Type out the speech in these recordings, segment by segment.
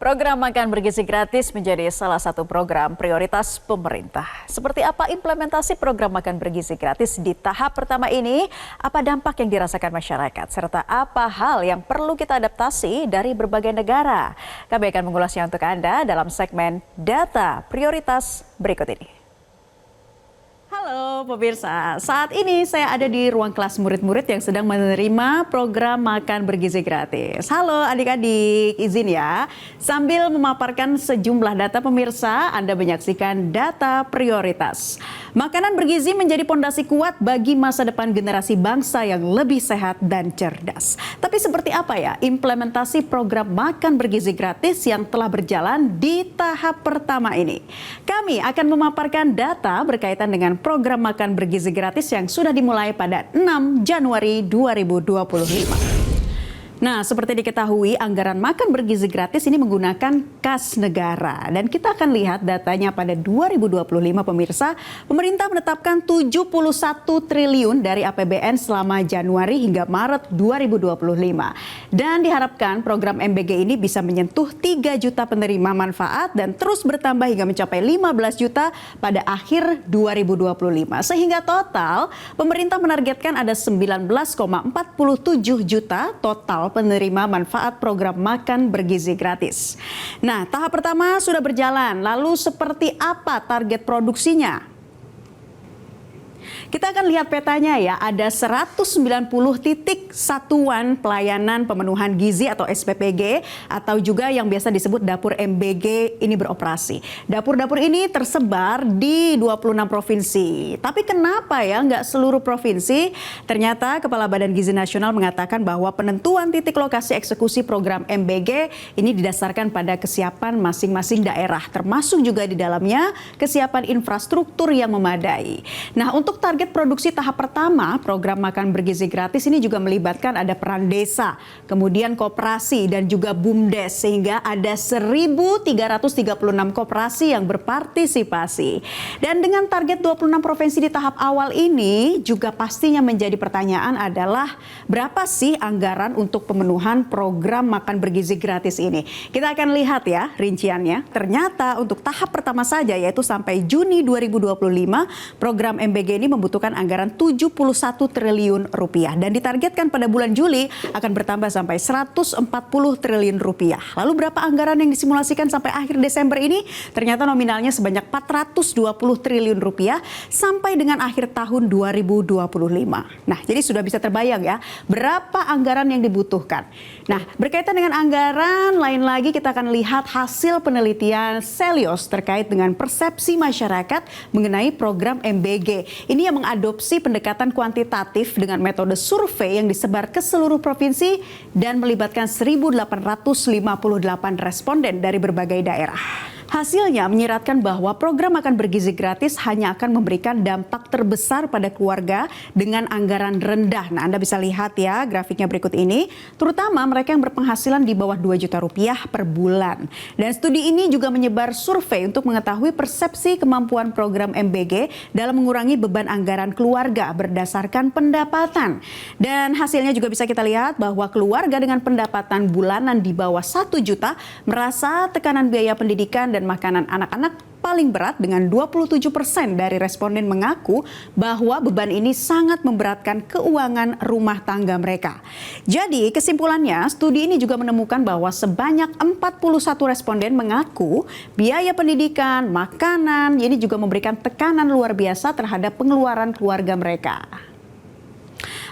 Program makan bergizi gratis menjadi salah satu program prioritas pemerintah. Seperti apa implementasi program makan bergizi gratis di tahap pertama ini? Apa dampak yang dirasakan masyarakat? Serta apa hal yang perlu kita adaptasi dari berbagai negara? Kami akan mengulasnya untuk Anda dalam segmen Data Prioritas berikut ini. Halo pemirsa, saat ini saya ada di ruang kelas murid-murid yang sedang menerima program makan bergizi gratis. Halo adik-adik, izin ya. Sambil memaparkan sejumlah data pemirsa, Anda menyaksikan Data Prioritas. Makanan bergizi menjadi pondasi kuat bagi masa depan generasi bangsa yang lebih sehat dan cerdas. Tapi seperti apa ya implementasi program makan bergizi gratis yang telah berjalan di tahap pertama ini? Kami akan memaparkan data berkaitan dengan program makan bergizi gratis yang sudah dimulai pada 6 Januari 2025. Nah, seperti diketahui, anggaran makan bergizi gratis ini menggunakan kas negara. Dan kita akan lihat datanya pada 2025 pemirsa, pemerintah menetapkan 71 triliun dari APBN selama Januari hingga Maret 2025. Dan diharapkan program MBG ini bisa menyentuh 3 juta penerima manfaat dan terus bertambah hingga mencapai 15 juta pada akhir 2025. Sehingga total, pemerintah menargetkan ada 19,47 juta total penerima manfaat program makan bergizi gratis. Nah, tahap pertama sudah berjalan. Lalu seperti apa target produksinya? Kita akan lihat petanya ya, ada 190 titik satuan pelayanan pemenuhan gizi atau SPPG atau juga yang biasa disebut dapur MBG ini beroperasi. Dapur-dapur ini tersebar di 26 provinsi. Tapi kenapa ya nggak seluruh provinsi? Ternyata Kepala Badan Gizi Nasional mengatakan bahwa penentuan titik lokasi eksekusi program MBG ini didasarkan pada kesiapan masing-masing daerah, termasuk juga di dalamnya kesiapan infrastruktur yang memadai. Nah, untuk target produksi tahap pertama, program makan bergizi gratis ini juga melibatkan ada peran desa, kemudian koperasi dan juga BUMDes, sehingga ada 1.336 koperasi yang berpartisipasi. Dan dengan target 26 provinsi di tahap awal ini, juga pastinya menjadi pertanyaan adalah berapa sih anggaran untuk pemenuhan program makan bergizi gratis ini? Kita akan lihat ya rinciannya. Ternyata untuk tahap pertama saja, yaitu sampai Juni 2025, program MBG ini membutuhkan anggaran 71 triliun rupiah dan ditargetkan pada bulan Juli akan bertambah sampai 140 triliun rupiah. Lalu berapa anggaran yang disimulasikan sampai akhir Desember ini? Ternyata nominalnya sebanyak 420 triliun rupiah sampai dengan akhir tahun 2025. Nah, jadi sudah bisa terbayang ya berapa anggaran yang dibutuhkan. Nah, berkaitan dengan anggaran, lain lagi kita akan lihat hasil penelitian Selios terkait dengan persepsi masyarakat mengenai program MBG. Ini yang mengadopsi pendekatan kuantitatif dengan metode survei yang disebar ke seluruh provinsi dan melibatkan 1.858 responden dari berbagai daerah. Hasilnya menyiratkan bahwa program makan bergizi gratis hanya akan memberikan dampak terbesar pada keluarga dengan anggaran rendah. Nah, Anda bisa lihat ya grafiknya berikut ini, terutama mereka yang berpenghasilan di bawah 2 juta rupiah per bulan. Dan studi ini juga menyebar survei untuk mengetahui persepsi kemampuan program MBG dalam mengurangi beban anggaran keluarga berdasarkan pendapatan. Dan hasilnya juga bisa kita lihat bahwa keluarga dengan pendapatan bulanan di bawah 1 juta merasa tekanan biaya pendidikan dan makanan anak-anak paling berat dengan 27% dari responden mengaku bahwa beban ini sangat memberatkan keuangan rumah tangga mereka. Jadi kesimpulannya, studi ini juga menemukan bahwa sebanyak 41 responden mengaku biaya pendidikan, makanan, ini juga memberikan tekanan luar biasa terhadap pengeluaran keluarga mereka.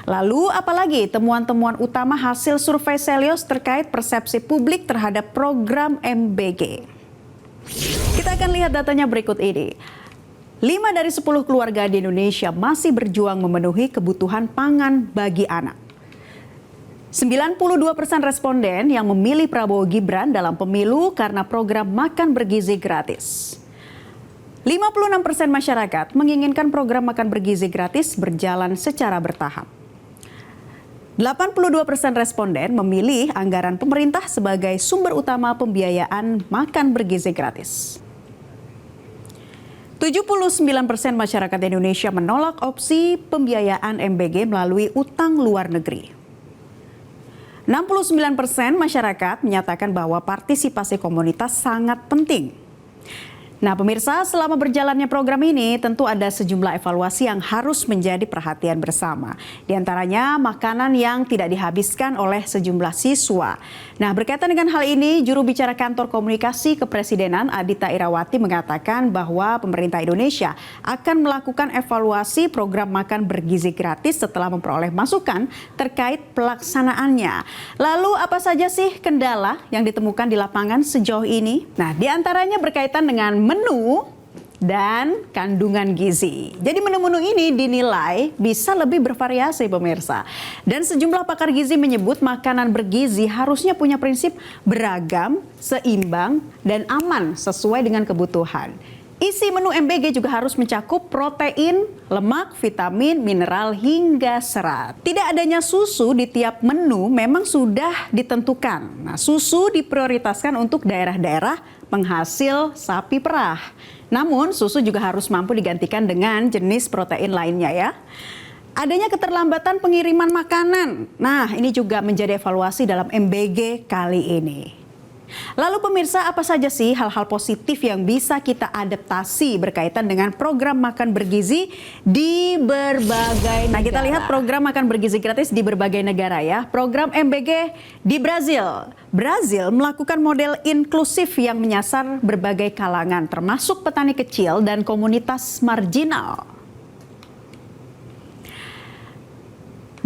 Lalu apalagi temuan-temuan utama hasil survei Selios terkait persepsi publik terhadap program MBG? Kita akan lihat datanya berikut ini. 5 dari 10 keluarga di Indonesia masih berjuang memenuhi kebutuhan pangan bagi anak. 92% responden yang memilih Prabowo Gibran dalam pemilu karena program makan bergizi gratis. 56% masyarakat menginginkan program makan bergizi gratis berjalan secara bertahap. 82% responden memilih anggaran pemerintah sebagai sumber utama pembiayaan makan bergizi gratis. 79% masyarakat Indonesia menolak opsi pembiayaan MBG melalui utang luar negeri. 69% masyarakat menyatakan bahwa partisipasi komunitas sangat penting. Nah, pemirsa, selama berjalannya program ini tentu ada sejumlah evaluasi yang harus menjadi perhatian bersama. Di antaranya makanan yang tidak dihabiskan oleh sejumlah siswa. Nah, berkaitan dengan hal ini, juru bicara Kantor Komunikasi Kepresidenan Adhita Irawati mengatakan bahwa pemerintah Indonesia akan melakukan evaluasi program makan bergizi gratis setelah memperoleh masukan terkait pelaksanaannya. Lalu apa saja sih kendala yang ditemukan di lapangan sejauh ini? Nah, di antaranya berkaitan dengan menu dan kandungan gizi. Jadi menu-menu ini dinilai bisa lebih bervariasi, pemirsa. Dan sejumlah pakar gizi menyebut makanan bergizi harusnya punya prinsip beragam, seimbang, dan aman sesuai dengan kebutuhan. Isi menu MBG juga harus mencakup protein, lemak, vitamin, mineral, hingga serat. Tidak adanya susu di tiap menu memang sudah ditentukan. Nah, susu diprioritaskan untuk daerah-daerah penghasil sapi perah. Namun, susu juga harus mampu digantikan dengan jenis protein lainnya ya. Adanya keterlambatan pengiriman makanan. Nah, ini juga menjadi evaluasi dalam MBG kali ini. Lalu pemirsa, apa saja sih hal-hal positif yang bisa kita adaptasi berkaitan dengan program makan bergizi di berbagai negara? Nah, kita lihat program makan bergizi gratis di berbagai negara ya. Program MBG di Brazil. Brazil melakukan model inklusif yang menyasar berbagai kalangan, termasuk petani kecil dan komunitas marginal.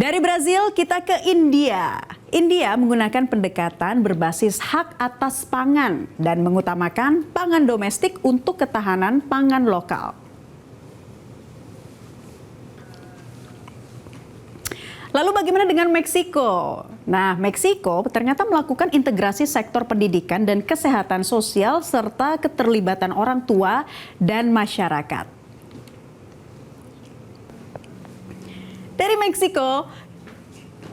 Dari Brazil kita ke India. India menggunakan pendekatan berbasis hak atas pangan dan mengutamakan pangan domestik untuk ketahanan pangan lokal. Lalu bagaimana dengan Meksiko? Nah, Meksiko ternyata melakukan integrasi sektor pendidikan dan kesehatan sosial serta keterlibatan orang tua dan masyarakat. Dari Meksiko,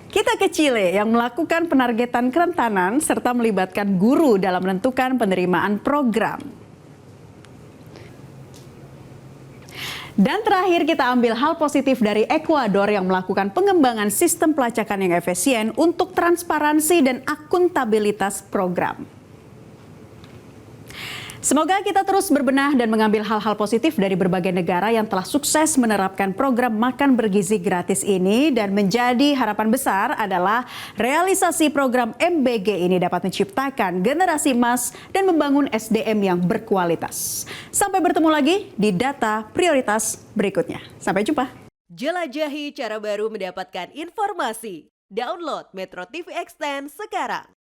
kita ke Chile yang melakukan penargetan kerentanan serta melibatkan guru dalam menentukan penerimaan program. Dan terakhir kita ambil hal positif dari Ekuador yang melakukan pengembangan sistem pelacakan yang efisien untuk transparansi dan akuntabilitas program. Semoga kita terus berbenah dan mengambil hal-hal positif dari berbagai negara yang telah sukses menerapkan program makan bergizi gratis ini, dan menjadi harapan besar adalah realisasi program MBG ini dapat menciptakan generasi emas dan membangun SDM yang berkualitas. Sampai bertemu lagi di data prioritas berikutnya. Sampai jumpa. Jelajahi cara baru mendapatkan informasi. Download Metro TV Extend sekarang.